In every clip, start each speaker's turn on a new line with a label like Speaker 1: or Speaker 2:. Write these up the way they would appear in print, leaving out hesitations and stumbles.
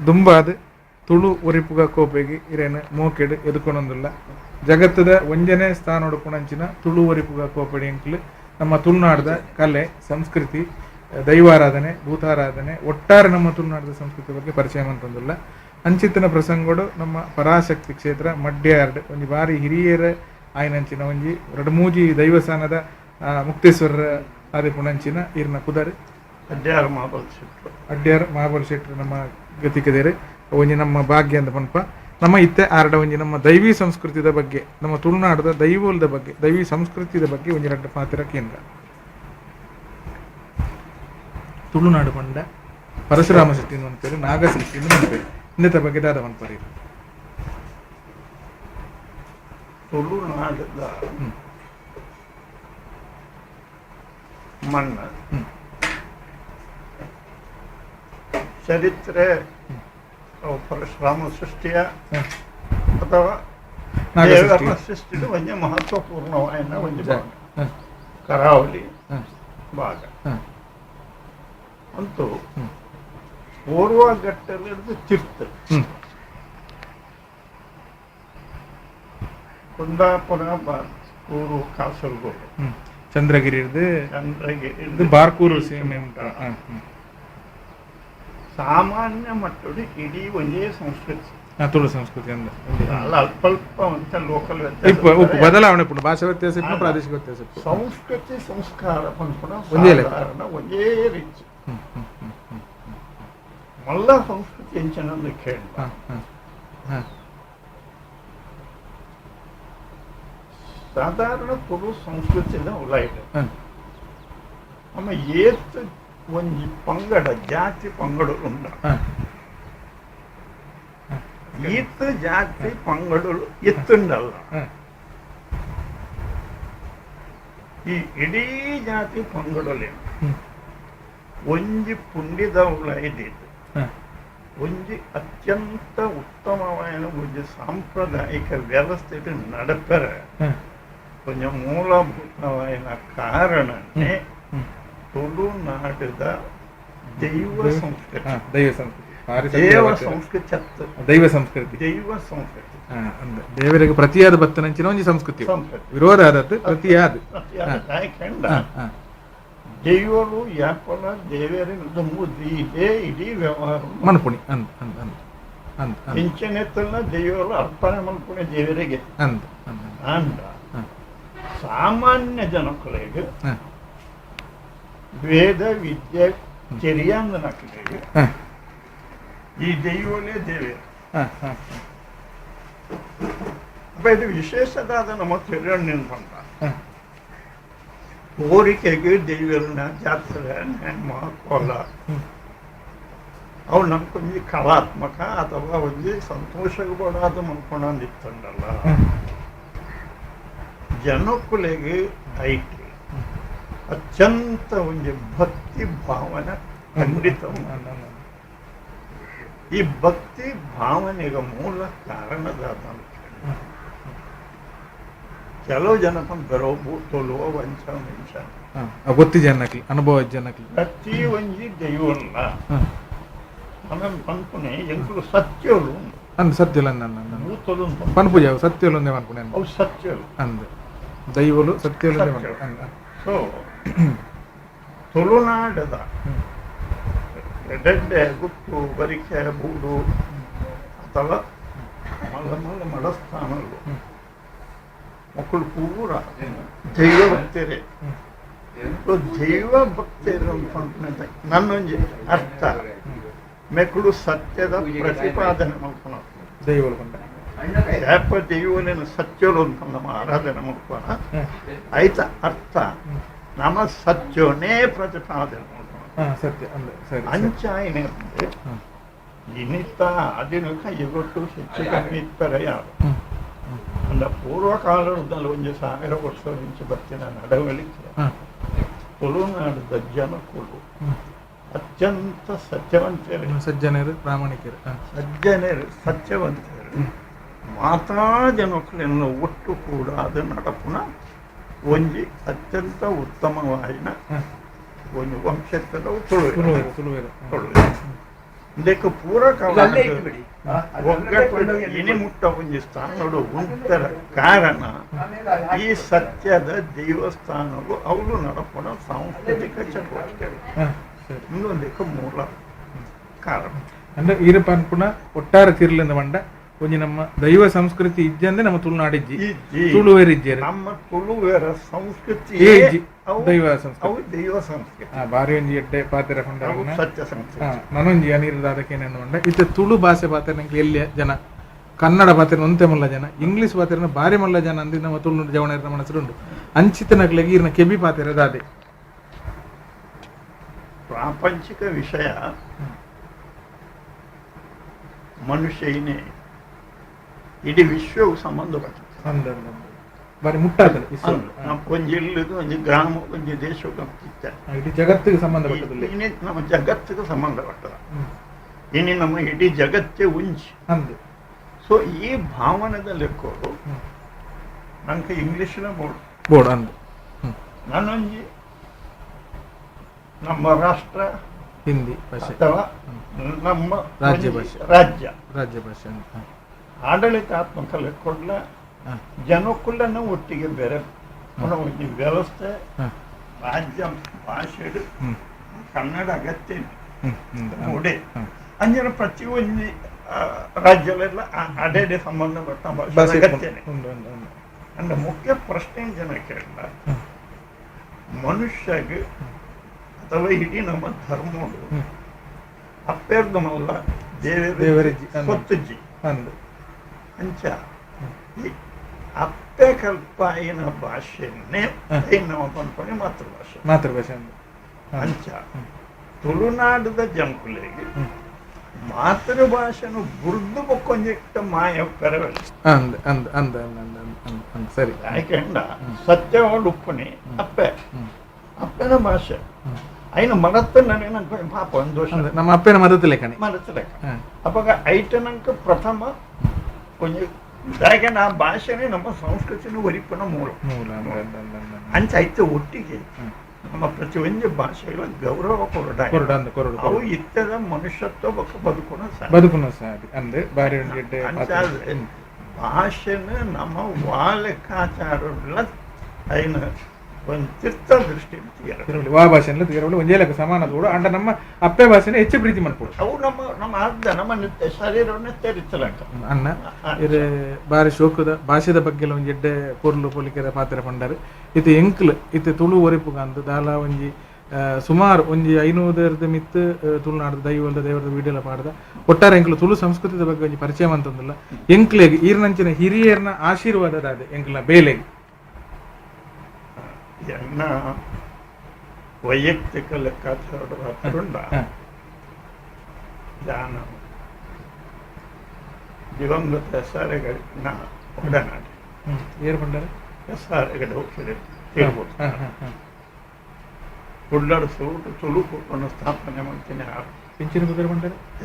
Speaker 1: ದುಂಬಾದ ತುಳು ಒರಿಪುಗ ಕೋಪೆಗೆ ಇರೇನು ಮೋಕೆಡು ಎದುಕೊಳೊಂದಿಲ್ಲ ಜಗತ್ತದ ಒಂಜನೇ ಸ್ಥಾನ ಹುಡುಕೊಂಡಂಚಿನ ತುಳು ಒರಿಪುಗ ಕೋಪೆಡಿ ಎಂಕ್ಲು ನಮ್ಮ ತುಳುನಾಡದ ಕಲೆ ಸಂಸ್ಕೃತಿ ದೈವಾರಾಧನೆ ಭೂತಾರಾಧನೆ ಒಟ್ಟಾರೆ ನಮ್ಮ ತುಳುನಾಡದ ಸಂಸ್ಕೃತಿ ಬಗ್ಗೆ ಪರಿಚಯ ಅಂತಂದಿಲ್ಲ ಅಂಚಿತ್ತಿನ ಪ್ರಸಂಗಗಳು ನಮ್ಮ ಪರಾಶಕ್ತಿ ಕ್ಷೇತ್ರ ಮಡ್ಯಾರ್ಡ್ ಒಂಜಿ ಬಾರಿ ಹಿರಿಯರ ಆಯ್ನಂಚಿನ ಒಂಜಿ ಎರಡು ಮೂಜಿ ದೈವಸ್ಥಾನದ ಮುಕ್ತೇಶ್ವರ ಆದಿಪುಣಂಚಿನ ಈರ್ನ ಕುದರ್
Speaker 2: ಅಡ್ಯಾರ್
Speaker 1: ಮಹಾಬಲ್ ಶೆಟ್ರು ನಮ್ಮ ಗತಿಕದೇರು ಒಂಜಿ ನಮ್ಮ ಭಾಗ್ಯ ಅಂತ ಪನ್ಪ ನಮ್ಮ ಇತ್ತೆ ಆರ್ಡ ಒಂಜಿ ನಮ್ಮ ದೈವಿ ಸಂಸ್ಕೃತಿದ ಬಗ್ಗೆ ನಮ್ಮ ತುಳುನಾಡದ ದೈವೋಲ್ದ ಬಗ್ಗೆ ದೈವಿ ಸಂಸ್ಕೃತಿದ ಬಗ್ಗೆ ಒಂಜಿ ಎರಡು ಪಾತ್ರ ಕೇಂದ್ರ ತುಳುನಾಡು ಪಂಡ ಪರಶುರಾಮ ಶೆಟ್ಟಿ ಅನ್ಪೇರು ನಾಗಶೆಟ್ಟಿ ಅನ್ಪೇರು ಇನ್ನತ ಬಗ್ಗೆ ದಾದ ಅನ್ಪೇರು
Speaker 2: ತುಳುನಾಡದ ಮಣ್ಣ ಚರಿತ್ರೆ ಪರಶುರಾಮ ಸೃಷ್ಟಿಯ ಅಥವಾ ದೇವರ ಸೃಷ್ಟಿದ ಒಂದೇ ಮಹತ್ವಪೂರ್ಣವಾದ ಒಂದು ಭಾಗ ಕರಾವಳಿ ಭಾಗ ಅಂತೂ ಪೂರ್ವ ಘಟ್ಟಲ್ಲಿದ್ದು ತೀರ್ಥ ಕುಂದಾಪುರ ಬಾರ್ಕೂರು ಕಾಸರಗೋಡು
Speaker 1: ಚಂದ್ರಗಿರಿ ಬಾರ್ಕೂರು ಸೀಮೆ
Speaker 2: ಸಾಮಾನ್ಯ ಮಟ್ಟದ ಇಡೀ ಒಂದೇ ಸಂಸ್ಕೃತಿ
Speaker 1: ತುಳು ಸಂಸ್ಕೃತಿ
Speaker 2: ಅಲ್ಲ ಅಲ್ಪ ಅಲ್ಪ ಅಂತ ಲೋಕಲ್
Speaker 1: ಬದಲಾವಣೆ ಭಾಷಾ ವ್ಯತ್ಯಾಸ ಪ್ರಾದೇಶಿಕ ವ್ಯತ್ಯಾಸ
Speaker 2: ಸಂಸ್ಕೃತಿ ಸಂಸ್ಕಾರ ಒಂದೇ ರೀತಿ ಮಲ್ಲ ಸಂಸ್ಕೃತಿ ಎಂಚನೊಂದು ಕೇಳಿ ಸಾಧಾರಣ ತುಳು ಸಂಸ್ಕೃತಿದ ಉಲ ಇದೆ ಆಮೇಲೆ ಏತ್ ಒಂಜಿ ಪಂಗಡ ಜಾತಿ ಪಂಗಡಗಳು ಉಂಡ ಈತ್ ಜಾತಿ ಪಂಗಡಗಳು ಎತ್ತುಂಡಲ್ಲ ಈ ಇಡೀ ಜಾತಿ ಪಂಗಡಲೆ ಒಂಜಿ ಪುಂಡಿದ ಉಳ ಇದ್ದಿದ್ದು ಒಂಜಿ ಅತ್ಯಂತ ಉತ್ತಮವಾದ ಒಂಜಿ ಸಾಂಪ್ರದಾಯಿಕ ವ್ಯವಸ್ಥೆ ನಡಪರ ಕೊಂಚ ಮೂಲಭೂತವಾದ ಕಾರಣನೇ ತುಳುನಾಡದ ದೈವ ಸಂಸ್ಕೃತಿ
Speaker 1: ದೈವ ಸಂಸ್ಕೃತಿ ದೇವರಿಗೆ ಪ್ರತಿಯಾದ ಭಕ್ತನಂಚಿನ ಒಂಜಿ ಸಂಸ್ಕೃತಿ ವಿರೋಧ ಆದದ್ದು ಪ್ರತಿಯಾದ
Speaker 2: ದೈವರು ಯಾಪಲ ದೇವರಿಂದ ಮುದ್ದೆ ಇಡೀ ವ್ಯವಹಾರ
Speaker 1: ಮನ್ಪುಣಿ
Speaker 2: ಇಂಚನೆತ್ತಲ್ಲ ದೇವರು ಅರ್ಪಣೆ ಮನ್ಪುಣಿ ದೇವರಿಗೆ ಅಂದ ಸಾಮಾನ್ಯ ಜನಗಳಿಗೆ ವೇದ ವಿದ್ಯೆ ಚೆರಿಯಂದ ನಕಲಿಗೆ ಈ ದೈವನೇ ದೇವೇ ಇದು ವಿಶೇಷವಾದ ನಮ್ಮ ತೆರಣ್ಣಿನ ಬಂದ ಕೋರಿಕೆಗೆ ದೈವನ ಜಾತ್ರೆ ಮಹತ್ವಲ್ಲ ಅವು ನಮ್ಕೊಂದು ಕಲಾತ್ಮಕ ಅಥವಾ ಒಂದು ಸಂತೋಷಪಡಾದ ಮನ್ಕೊಂಡಂದಿತ್ತಂಡಲ್ಲ ಜನಕ್ಕುಲೆಗೆ ಐಟಿ ಅತ್ಯಂತ ಒಂದು ಭಕ್ತಿ ಭಾವನೆ ಖಂಡಿತ ಈ ಭಕ್ತಿ ಭಾವನೆಗೆ ಮೂಲ ಕಾರಣದಾದ ಕೆಲವು ಜನ ಬರೋಬು ತೊಲುವ ವಂಚ ಮಿಂಚ
Speaker 1: ಗೊತ್ತಿ ಜನಕ್ಕೆ ಅನುಭವ ಜನಕ್ಕೆ
Speaker 2: ಪ್ರತಿ ಒಂಜಿ ದೈವಲ್ಲ ಆಮೇಲೆ ಪನ್ಪುನೆ ಎಂಕುಲು ಸತ್ಯಲು
Speaker 1: ಸತ್ಯಲು
Speaker 2: ಭೂತಲು
Speaker 1: ಪನ್ಪುಜ ಸತ್ಯಲು ಅನ್ಪುಣೆ
Speaker 2: ಅವು ಸತ್ಯಲು
Speaker 1: ಅಂದ ದೈವಲು ಸತ್ಯಲು
Speaker 2: ಸೊ ತುಳುನಾಡದ ಎಡೆಡ್ಡೆ ಗುಟ್ಟು ಬರಿಕೆ ಬೂಡು ಅಥವಾ ಮಲ್ಲ ಮಲ್ಲ ಮಡಸ್ಥಾನಗಳು ಮಕ್ಕಳು ಪೂರ ದೈವ ಭಕ್ತರೇ ದೈವ ಭಕ್ತರು ಅಂತ ನನ್ನೊಂದು ಅರ್ಥ ಮೆಕ್ಕಳು ಸತ್ಯದ ಪ್ರತಿಪಾದನೆ ಮಾಡ್ಕೊಳ ಯಾಪ ದೈವನೇನು ಸತ್ಯರು ಅಂತ ನಮ್ಮ ಆರಾಧನೆ ಮಾಡ್ಕೋಣ ಆಯ್ತ ಅರ್ಥ ನಮ್ಮ ಸತ್ಯನೇ ಪ್ರತಿಪಾದನೆ ಮಾಡ್ಕೋಣ ಅಂಚಾಯನೆ ಅಂದ್ರೆ ಇನಿತ ಅದಿನಕ ಇವತ್ತು ಹೆಚ್ಚು ಇತ್ತರ ಯಾರು ಅಂದ ಪೂರ್ವಕಾಲದಲ್ಲಿ 1000 ವರ್ಷ నుంచి ಬರ್ತಿನ ನಡವಳಿಕೆ ತುಳುನಾಡದ ಜನಕುಲು ಅತ್ಯಂತ ಸತ್ಯವಂತರು
Speaker 1: ಸಜ್ಜನರು ಪ್ರಾಮಾಣಿಕರು
Speaker 2: ಸತ್ಯವಂತರು ಮಾತಾ ಜನಕುಲನ್ನು ಒಟ್ಟು ಕೂಡ ಅದು ನಡಪುನ ಒಂಜಿ ಅತ್ಯಂತ ಉತ್ತಮವಾದ ಒಂದು ವಂಶಸ್ಥರು ತುಳು ಇದಕ್ಕೆ ಪೂರಕ
Speaker 3: ಅಲ್ಲೇ ಇಟ್ಟು ಬಿಡಿ.
Speaker 2: ಒಗ್ಗಟ್ಟು ಇನಿ ಮುಟ್ಟ ಒಂಜಿ ಸ್ಥಾನಗಳು ಉಂಟರ ಕಾರಣ ಈ ಸತ್ಯದ ದೇವಸ್ಥಾನಗಳು ಅವಳು ನಡಪಣ ಸಾಂಸ್ಕೃತಿಕ ಚಟುವಟಿಕೆಗಳು ಇನ್ನೊಂದಕ್ಕೆ ಮೂಲ ಕಾರಣ
Speaker 1: ಅಂದ್ರೆ ಈರಪ್ಪ ಅನ್ಪುಣ ಒಟ್ಟಾರೆ ತಿರ್ಲಿಂದ ಮಂಡ ಒಂಜಿ ನಮ್ಮ ದೈವ ಸಂಸ್ಕೃತಿ ಇಜ್ಜಂದೆ ನಮ್ಮ ತುಳುನಾಡಿಜ್ಜಿ ತುಳುವೇರಿಜ್ಜೇರು
Speaker 2: ನಮ್ಮ ತುಳುವೇರ ಸಂಸ್ಕೃತಿ
Speaker 1: ದೈವ ಸಂಸ್ಕೃತಿ
Speaker 2: ಅವು ದೈವ ಸಂಸ್ಕೃತಿ
Speaker 1: ಬಾರಿ ಒಂಜಿ ಎಡ್ಡೆ ಪಾತೆರ ಕೊಂಡ
Speaker 2: ಅವು ಸತ್ಯ ಸಂಸ್ಕೃತಿ
Speaker 1: ನನೊಂಜಿ ಅನಿರದ ಅದಕ್ಕೆ ಮಂಡ ಇತ್ತೆ ತುಳು ಭಾಷೆ ಪಾತೆರ ನಂಗೆ ಎಲ್ಲಿ ಜನ ಕನ್ನಡ ಪಾತೆರ ಒಂತೆ ಮಲ್ಲ ಜನ ಇಂಗ್ಲಿಷ್ ಪಾತೆರನ ಬಾರಿ ಮಲ್ಲ ಜನ ಅಂದಿ ನಮ್ಮ ತುಳುನಾಡು ಜವಣರ ಮನಸ್ಸುಂಡು ಅಂಚಿತ ನಗ್ಲಿಗೆ ಈರ್ನ ಕೆಬಿ ಪಾತೆರ ದಾದೆ
Speaker 2: ಪ್ರಾಪಂಚಿಕ ವಿಷಯ ಮನುಷ್ಯನೇ ಇಡೀ ವಿಶ್ವವು ಸಂಬಂಧಪಟ್ಟಿದೆ
Speaker 1: ಬಾರಿ ಮುಟ್ಟಾದ
Speaker 2: ಒಂಜಿ ಇಲ್ಲದು ಒಂಜಿ ಗ್ರಾಮ ಒಂಜಿ ದೇಶಕ್ಕೆ
Speaker 1: ಇಡೀ ಜಗತ್ತಿಗೆ ಸಂಬಂಧಪಟ್ಟದಿಲ್ಲ
Speaker 2: ಇನಿ ನಮ್ಮ ಜಗತ್ತಿಗೆ ಸಂಬಂಧಪಟ್ಟದ ಇನಿ ನಮ್ಮ ಇಡೀ ಜಗತ್ತೇ ಉಂಚಿ
Speaker 1: ಅಂದು
Speaker 2: ಸೊ ಈ ಭಾವನೆದ ಲೆಕ್ಕೋರು ನಂಗೆ ಇಂಗ್ಲಿಷ್ನ
Speaker 1: ಬೋರ್ಡ್ ಅಂದು
Speaker 2: ನಾನೊಂಜಿ ನಮ್ಮ ರಾಷ್ಟ್ರ
Speaker 1: ಹಿಂದಿ ಭಾಷೆ
Speaker 2: ಅಥವಾ ನಮ್ಮ
Speaker 1: ರಾಜ್ಯ ಭಾಷೆ
Speaker 2: ರಾಜ್ಯ
Speaker 1: ಭಾಷೆ ಅಂತ
Speaker 2: ಆಡಳಿತಾತ್ಮಕ ಲೆಕ್ಕೊಡ್ಲ ಜನಕ್ಕುಲ್ಲನ ಒಟ್ಟಿಗೆ ಬೇರೆ ಒಂದು ವ್ಯವಸ್ಥೆ ರಾಜ್ಯ ಭಾಷೆ ಕನ್ನಡ ಅಗತ್ಯ ನೋಡಿ ಅಂಜನ ಪ್ರತಿಯೊಂದು ರಾಜ್ಯಲೆಲ್ಲ ಅಡೆ ಸಂಬಂಧಪಟ್ಟ ಭಾಷೆ ಅಗತ್ಯನೇ ಅಂದ್ರೆ ಮುಖ್ಯ ಪ್ರಶ್ನೆ ಜನ ಕೇಳಲ್ಲ ಮನುಷ್ಯಗೆ ಅಥವಾ ಇಡೀ ನಮ್ಮ ಧರ್ಮಗಳು ಅಪ್ಪೇರ್ದಮಲ್ಲ ದೇವರಿಜ್ಜಿ ಸ್ವತ್ತಜ್ಜಿ ಅಂಚ ಈ ಅಪ್ಪೆ ಕಲ್ಪಾಯಿನ ಭಾಷೆಯನ್ನೇ ನಮ್ಮ ಪಂಪಣಿ ಮಾತೃಭಾಷೆ ಅಂಚ ತುಳುನಾಡದ ಜನಕುಲಿಗೆ ಮಾತೃಭಾಷೆನು ಬುರ್ದು ಬೊಕ್ಕೊಂಜಿಟ್ಟ ಮಾಯ ಪೆರವಲ್ಲ
Speaker 1: ಸರಿ
Speaker 2: ಯಾಕೆಂಡ ಸತ್ಯವಾದ ಉಪ್ಪುನಿ ಅಪ್ಪನ ಭಾಷೆ అయిన మరత్తనని నాకు పాప దోషం
Speaker 1: ನಮ್ಮ ಅಪ್ಪನ ಮರತ್ತಲೆಕಣೆ
Speaker 2: ಅವಾಗ ಐಟನಂಕ ಪ್ರಥಮ కొంచెం దాకా నా భాషనే ನಮ್ಮ ಸಂಸ್ಕೃತಿನ ಒರಿಪನ ಮೂಲ ಅಂಚ ಐತೆ ಒಟ್ಟಿಗೆ ನಮ್ಮ ಪ್ರತಿಯೊಂದು ಭಾಷೆಗಳ ಗೌರವ ಕೊರಡ ಅವು ಇತ್ತದ ಮನುಷ್ಯತ್ವ ಬದುಕುನ ಸಾಧಿ ಅಂದ್ರೆ ಬಾರಿ ಭಾಷೆನ ನಮ್ಮ ವಾಲೆಕ್ಕಾಚಾರಲ್ಲ అయిన ಒಂದು ತೀರ್ಥ ದೃಷ್ಟಿ
Speaker 1: ವಾ ಭಾಷೆಲ್ಲ ತೀರವಳು ಒಂಜೇಲಕ್ಕೆ ಸಮಾನ ತೋಡು ಅಂಡ ನಮ್ಮ ಅಪ್ಪೆ ಭಾಷೆನ ಹೆಚ್ಚು ಪ್ರೀತಿ ಮಾಡ್ಕೊಡು
Speaker 2: ಅವು ನಮ್ಮ ಅರ್ಧ ನಮ್ಮ ನಿತ್ಯ ಶರೀರವನ್ನೇ ತೆರಿಸಲಾಕ
Speaker 1: ಅನ್ನ ಇದು ಬಾರಿ ಶೋಕದ ಭಾಷೆದ ಬಗ್ಗೆ ಒಂಜಿ ಎಡ್ಡೆ ಪೊರ್ಲು ಪೊಲಿಕೆರ ಪಾತ್ರ ಪಂಡರು ಇದು ಎಂಕ್ಲು ಇದು ತುಳು ಒರಿಪುಗಂದು ದಾಲ ಒಂಜಿ ಸುಮಾರು ಒಂಜಿ 500 ಮಿತ್ತು ತುಳುನಾಡು ದೇವರದ ವೀಡಿಯೋಲ ಪಾಡ್ದ ಒಟ್ಟಾರೆ ಎಂಕ್ಲು ತುಳು ಸಂಸ್ಕೃತಿದ ಬಗ್ಗೆ ಒಂಜಿ ಪರಿಚಯ ಅಂತಂದಿಲ್ಲ ಎಂಕ್ಲೆಗೆ ಈರ್ನಂಚಿನ ಹಿರಿಯರ್ನ ಆಶೀರ್ವಾದದ ಅದೇ ಎಂಕ್ಲ ಬೇಲೆಗೆ
Speaker 2: ಎನ್ನ ವೈಯಕ್ತಿಕ ಲೆಕ್ಕಾಚಾರಡ ಜಾನ ದಿವಂಗತ ಎಸ್ಆರ್ಎಗಡಿನ ಒಡನಾಡಿ ಎಸ್ಆರ್ಎಗಡೆ ಹೋಗ್ತದೆ ಹೇಳ್ಬೋದು ಉಳ್ಳಾಡು ಸೂಟು ತುಳು ಕೂಟನ್ನು ಸ್ಥಾಪನೆ ಮಾಡ್ತೀನಿ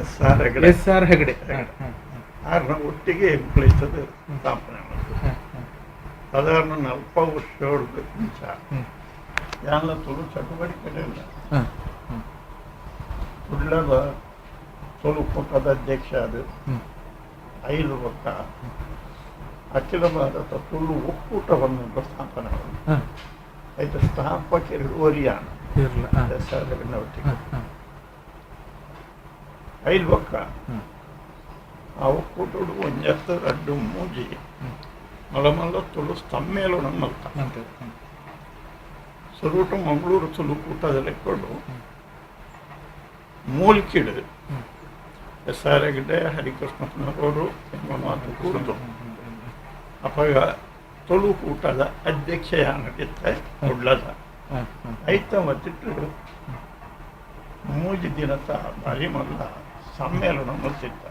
Speaker 1: ಎಸ್.ಆರ್. ಹೆಗಡೆ
Speaker 2: ಆರ್ನ ಒಟ್ಟಿಗೆ ಎಂಪ್ಲಾಯಿಸದು ಸ್ಥಾಪನೆ ಮಾಡ್ತಾರೆ ಸಾಧಾರಣ 40 ವರ್ಷ ಮುಂಚ ಎಲ್ಲ ತುಳು ಚಟುವಟಿಕೆ ಇಲ್ಲ ಉಳ್ಳದ ತುಳು ಕೂಟದ ಅಧ್ಯಕ್ಷ ಅದು 5 ವರ್ಷ ಅಖಿಲ ಭಾರತ ತುಳು ಒಕ್ಕೂಟವನ್ನು ಸ್ಥಾಪನೆ ಮಾಡಿ ಆಯ್ತು ಸ್ಥಾಪಕ ಇಳುವರಿಯಾನ ಒಟ್ಟಿಗೆ 5 ವರ್ಷ ಆ ಒಕ್ಕೂಟಡು ಒಂಜತ್ತು ರಡ್ಡು ಮೂಜಿ ಮಲಮಲ್ಲ ತುಳು ಸಮ್ಮೇಳನ ಮಲ್ತ ಸುರುಟು ಮಂಗಳೂರು ತುಳು ಕೂಟದಲ್ಲಿ ಕೊಡು ಮೂಲ್ಕಿಡು ಎಸ್.ಆರ್.ಹೆಗಡೆ ಹರಿಕೃಷ್ಣಪ್ಪನವರು ಎಂಬ ಮಾತು ಕೂಡಿದು ಅವಾಗ ತುಳು ಕೂಟದ ಅಧ್ಯಕ್ಷೆಯಾಗಿತ್ತೆ ಉಳ್ಳದ ಐತ ಮತ್ತಿಟ್ಟು ಮೂಜಿ ದಿನದ ಬಾರಿ ಮಲ್ಲ ಸಮ್ಮೇಳನ ಮುಚ್ಚಿತ್ತ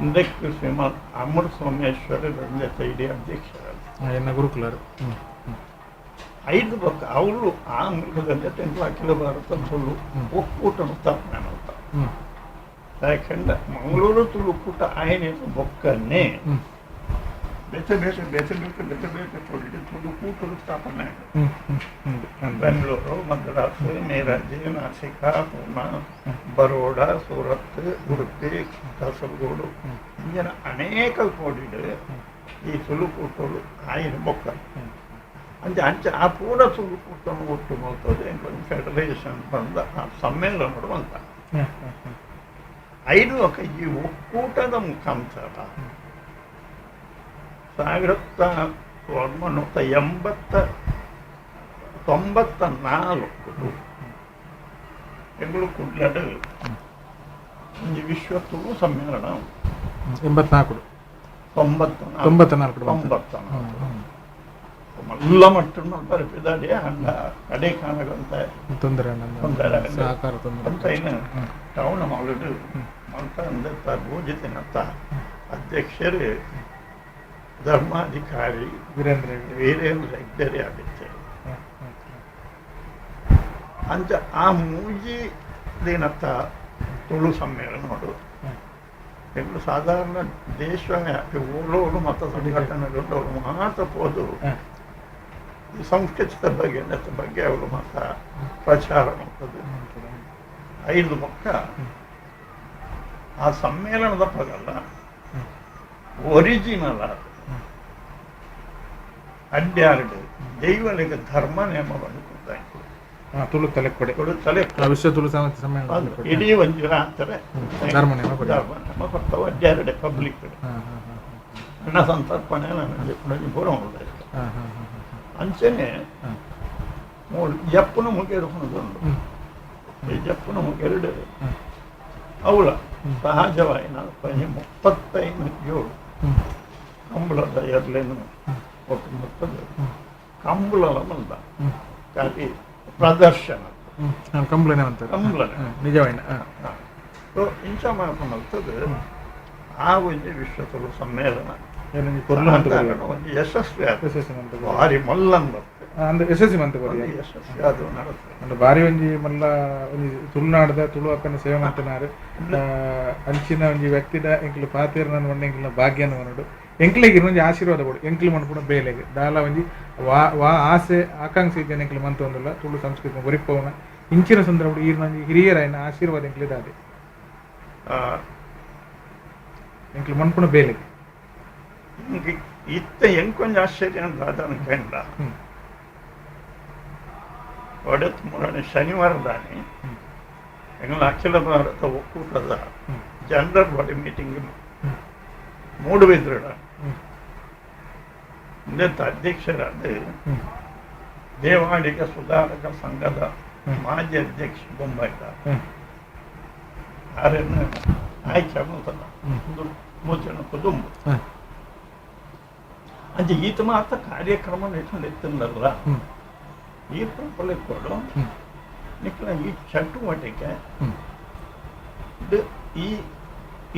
Speaker 2: ಇದಕ್ಕೆ ಶ್ರೀಮಂತ ಅಮರ ಸೋಮೇಶ್ವರ ಇಡೀ ಅಧ್ಯಕ್ಷರಾದ
Speaker 1: ಗುರುಕುಲರು
Speaker 2: 5 ವರ್ಷ ಅವರು ಆ ಮೂಲಕದಲ್ಲಿ ಅಖಿಲ ಭಾರತ ತುಳು ಒಕ್ಕೂಟನ ಸ್ಥಾಪನೆ ಮಾಡ್ತಾರೆ ಯಾಕಂದ್ರೆ ಮಂಗಳೂರು ತುಳು ಒಕ್ಕೂಟ ಆಯ್ನೇನು ಬೊಕ್ಕನ್ನೇ ಬೇತೆ ತುಳು ಕೂಟದ ಸ್ಥಾಪನೆ ಬೆಂಗಳೂರು ಮದ್ರಾಸು ಮೇರಾಜಿ ನಾಸಿಕ ಪೂನಾ ಬರೋಡ ಸೂರತ್ ಉಡುಪಿ ಕಾಸರಗೋಡು ಇಂಜಿನ ಅನೇಕ ಕೋಡಿಡು ಈ ತುಳುಕೂಟಗಳು ಆಯ್ನ ಬೊಕ್ಕ ಅಂಚೆ ಅಂಚೆ ಆ ಪೂರ ತುಳುಕೂಟನ್ನು ಒಟ್ಟು ಮಾಡ್ತದೆ ಕೊಂಚ ಫೆಡರೇಷನ್ ಬಂದ ಆ ಸಮ್ಮೇಳನಗಳು ಅಂತ ಐದು ಲೋಕ ಈ ಒಕ್ಕೂಟದ ಮುಖಾಂತರ 1994 ಎಂಗಳು ಕುಡ್ಲಡ್ ಒಂದು ವಿಶ್ವ ತುಳು ಸಮ್ಮೇಳನ
Speaker 1: 94
Speaker 2: ಎಲ್ಲ ಮಟ್ಟನ್ನು ಬರಪಿದಾಡೆ ಅಂಡ ಕಡೆ ಕಾಣಗಂತ ತೊಂದರೆ ಅಂತ ಇನ್ನು ಟೌನ್ ಮಾಡಿಡು ಅಂತ ಅಂದ ಭೋಜಿತಿನತ್ತ ಅಧ್ಯಕ್ಷರು ಧರ್ಮಾಧಿಕಾರಿ ವೀರೇಂದ್ರ ಹೆಗ್ಗಡೆ ಆಗಿತ್ತು ಅಂಚ ಆ ಮೂಜಿ ದಿನತ್ತ ತುಳು ಸಮ್ಮೇಳನ ನೋಡು ಎಗಳು ಸಾಧಾರಣ ದೇಶವ್ಯಾಪಿ ಓಡೋಡು ಮತ ಸಂಘಟನೆಗಳು ಮಾತ್ರ ಹೋದು ಈ ಸಂಸ್ಕೃತದ ಬಗ್ಗೆ ಅವರು ಮತ ಪ್ರಚಾರ ಮಾಡ್ತದೆ 5 ಪಕ್ಕ ಆ ಸಮ್ಮೇಳನದ ಪದಲ್ಲ ಒರಿಜಿನಲ್ ಆದ ಅಡ್ಡಾರ್ಡು ದೈವಲಿಗ ಧರ್ಮ ನೇಮವನ್ನು ಕೊಡ್ತಾಯಿತ್ತು
Speaker 1: ತುಳು ತಲೆ ಕೊಡೆ ವಿಶ್ವ ತುಳು ಸಮ್ಮೇಳನ
Speaker 2: ಇಡೀ ಒಂದು ರಾತ್ರಿ ಧರ್ಮ ನೇಮ ಕೊಡ್ತಾವ ಅಡ್ಡಾರ್ಡೆ ಪಬ್ಲಿಕ್ ಅಣ್ಣ ಸಂತರ್ಪಣೆ ನನಗೆ ಪೂರ ಮಾಡಿದೆ ಅಂಚನೆ ಜಪ್ಪನ ಮುಗೇರು ಹೊಣದುಂಡು ಈ ಜಪ್ಪನ ಮುಗೇರು ಅವಳ ಸಹಜವಾಗಿ ನಾನು 35 ಕಂಬಳದ ಎರಲೇನು ಒಟ್ಟು ಮೊತ್ತದ ಕಂಬಳದ ಮಲ್ದ ಖಾಲಿ ಪ್ರದರ್ಶನ
Speaker 1: ಕಂಬಳನೆ ನಿಜವಾಯಿನ
Speaker 2: ಇಂಚ ಮಾಡ್ಕೊಂಡಲ್ತದೆ ಆ ಒಂದು ವಿಶ್ವ ತುಳು ಸಮ್ಮೇಳನ ಒಂದು ಯಶಸ್ವಿ ಭಾರಿ ಮಲ್ಲನ್
Speaker 1: ಅಂದ ಯಶಸ್ವಿ ಮಂತ
Speaker 2: ಯಶಸ್ವಿ ಅದು ನಡೆಸ್ತದೆ
Speaker 1: ಅಂದ್ರೆ ಬಾರಿ ಒಂಜಿ ಮಲ್ಲ ಒಂಜಿ ತುಳುನಾಡದ ತುಳು ಅಕ್ಕನ ಸೇವೆ ಮಾಡ್ತಿನಾರು ಅಂಚಿನ ಒಂಜಿ ವ್ಯಕ್ತಿದ ಎಂಕ್ಲು ಪಾತೇರು ನಾನು ಒಂಡೆ ಎಂಕ್ಲ ಭಾಗ್ಯನ ಮನಡು ಎಂಕ್ಲಿಗೆ ಒಂಜಿ ಆಶೀರ್ವಾದ ಕೊಡು ಎಂಕ್ಲು ಮನ್ಪುಣ ಬೇಲೆಗೆ ದಾಲ ಒಂಜಿ ವಾ ಆಸೆ ಆಕಾಂಕ್ಷೆ ಇದ್ದೇನೆ ಎಂಕ್ಲು ಮಂತ ಒಂದಲ್ಲ ತುಳು ಸಂಸ್ಕೃತಿ ಒರಿಪವನ ಇಂಚಿನ ಸಂದರ್ಭ ಈರ್ನೊಂಜಿ ಹಿರಿಯರಾಯಿನ ಆಶೀರ್ವಾದ ಎಂಕ್ಲಿದಾದೆ ಎಂಕ್ಲು ಮನ್ಪುಣ ಬೇಲೆಗೆ
Speaker 2: ಇತ್ತ ಎಂಕೊಂದು ಆಶ್ಚರ್ಯ ಅಂತ ಅದನ್ನು ಕಂಡ ಒಡೆತ್ ಮೂರನೇ ಶನಿವಾರದಾನೆ ಎಂಗಳ ಅಖಿಲ ಭಾರತ ಒಕ್ಕೂಟದ ಜನರಲ್ ಬಾಡಿ ಮೀಟಿಂಗ್ ಮೂಡುಬಿದ್ರಡ ಇಂದೆತ್ತ ಅಧ್ಯಕ್ಷರಾದ ದೇವಾಡಿಗ ಸುಧಾರಕ ಸಂಘದ ಮಾಜಿ ಅಧ್ಯಕ್ಷ ಬೊಂಬಾಯಿದ ಆರನ್ನು ಆಯ್ಕೆ ಅನ್ನೋದಲ್ಲ ಮೂಚನ ಕುಟುಂಬ ಅಂಚೆ ಈತ ಮಾತ್ರ ಕಾರ್ಯಕ್ರಮ ಇಟ್ಕೊಂಡಿತ್ತಲ್ಲ ಈತ ಕೊಡು ನಿಖಲ ಈ ಚಟುವಟಿಕೆ ಈ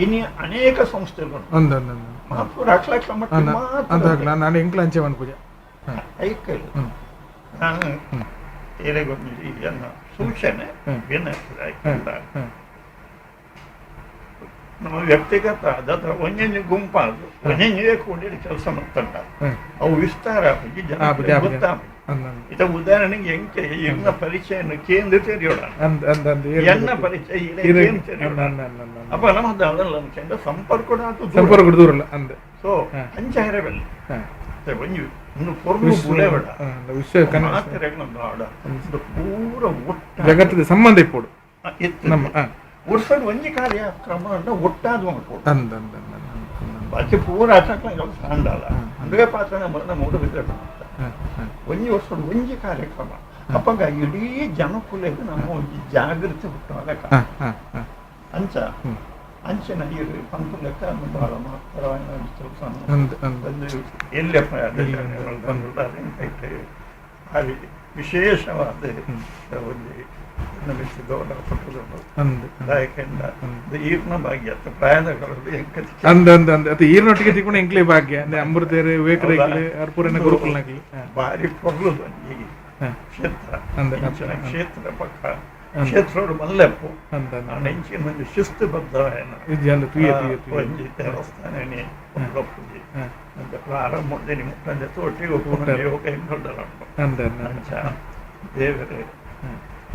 Speaker 2: ಇನಿ ಅನೇಕ ಸಂಸ್ಥೆಗಳು ಲಕ್ಷ
Speaker 1: ನಾನು ಎಂಕ್ಲ ಅಂಚೆ ಪೂಜೆ
Speaker 2: ಐಕಲು ನಾನು ಏರೆಗೊಂದು ಎನ್ನ ಸೂಚನೆ ವಿನಂತಿ ನಮ್ಮ ವ್ಯಕ್ತಿಗತ ಅದರ ಒಂದೊಂದು ಗುಂಪಾದು ಒಂದೊಂದೇ ಕೂಡಿ ಕೆಲಸ ಮಾಡ್ತಂಡ ಅವು ವಿಸ್ತಾರ ಆಗಿ ಜನ ಇದ ಉದಾಹರಣೆಗೆ ಎಂಕೆ ಎನ್ನ ಪರಿಚಯ ಕೇಂದ್ರ ತೆರೆಯೋಣ ಎನ್ನ ಪರಿಚಯ ಅಪ್ಪ ನಮ್ಮದು ಅದಲ್ಲ ಅನ್ಕೊಂಡ ಸಂಪರ್ಕ
Speaker 1: ದೂರಲ್ಲ ಅಂದ
Speaker 2: ಸೊ ಅಂಚಾಯಿರಬಲ್ಲ ಒಂದು ಪೊರ್ಲು ಬುಲೆಬೇಡ ಪೂರ ಒಟ್ಟ
Speaker 1: ಜಗತ್ತದ ಸಂಬಂಧ ಇಪ್ಪೋಡು
Speaker 2: ನಮ್ಮ ವರ್ಷದ ಒಂಜಿ ಕಾರ್ಯಕ್ರಮ ಒಟ್ಟಾದ ಮಾಡ್ಬೋದು ಬಾಕಿ ಪೂರ ಆಚರಣೆ ಕಾಂಡಲ್ಲ ಅಂದ್ರೆ ಪಾತ್ರ ಬಂದ ಮೂಡುಬಿದ್ರೆ ಒಂಜಿ ವರ್ಷದ ಒಂಜಿ ಕಾರ್ಯಕ್ರಮ ಅಪ್ಪಗ ಇಡೀ ಜನಕುಲೆಗೆ ನಮ್ಮ ಒಂಜಿ ಜಾಗೃತಿ ಹುಟ್ಟಾಗ ಅಂಚ ಅಂಚಿನ ನೀರು ಪಂಪು ಲೆಕ್ಕ ಬಹಳ ಮಹತ್ತರವಾದ ಕೆಲಸ ಎಲ್ಲಪ್ಪ ಬಂದು ಭಾರಿ ವಿಶೇಷವಾದ ಒಂದು ಈರ್ನ ಭಾಗ್ಯ
Speaker 1: ಈರ್ನೊಟ್ಟಿಗೆ ತಿಳ್ಕೊಂಡು ಎಂಕ್ಲೆ ಭಾಗ್ಯ ಅಂದ್ರೆ ಅಮೃತೇರು ವಿವೇಕರೇಗ್ಲಿ ಅರ್ಪೂರನ ಗುರುಕುಲ್ನಾಗ್ಲಿ
Speaker 2: ಭಾರಿ ಪೊರ್ಲುದು ಕ್ಷೇತ್ರ ಕ್ಷೇತ್ರ ಪಕ್ಕ ಕ್ಷೇತ್ರ ಮಲ್ಲೆಪ್ಪು ನೆಂಚಿನ ಒಂದು ಶಿಸ್ತುಬದ್ಧವಾದ ದೇವಸ್ಥಾನ ಪೂಜೆ ಪ್ರಾರಂಭ ಮುಟ್ಟಂದೆ ತೋಟಿಗೆ ಹೋಗಿ ದೇವರೇ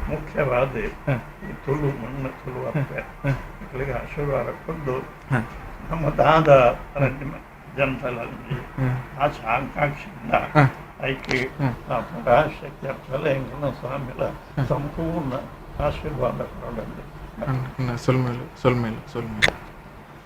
Speaker 2: ಮುಖ್ಯವಾದ ಈ ತುಳು ಮಣ್ಣು ತುಳು ಅಪ್ಪೆ ಮಕ್ಕಳಿಗೆ ಆಶೀರ್ವಾದ ಕೊಟ್ಟು ನಮ್ಮ ದಾದ ಜನತಲಲ್ಲಿ ಆಶಾ ಆಕಾಂಕ್ಷೆಯಿಂದ ಐಕೆ ಪರಾಶಕ್ತಿ ಫಲಂಕನ ಸ್ವಾಮಿಗಳ ಸಂಪೂರ್ಣ ಆಶೀರ್ವಾದ ಕೊಡಲಿ.
Speaker 1: ಸೊಲ್ಮೇಲು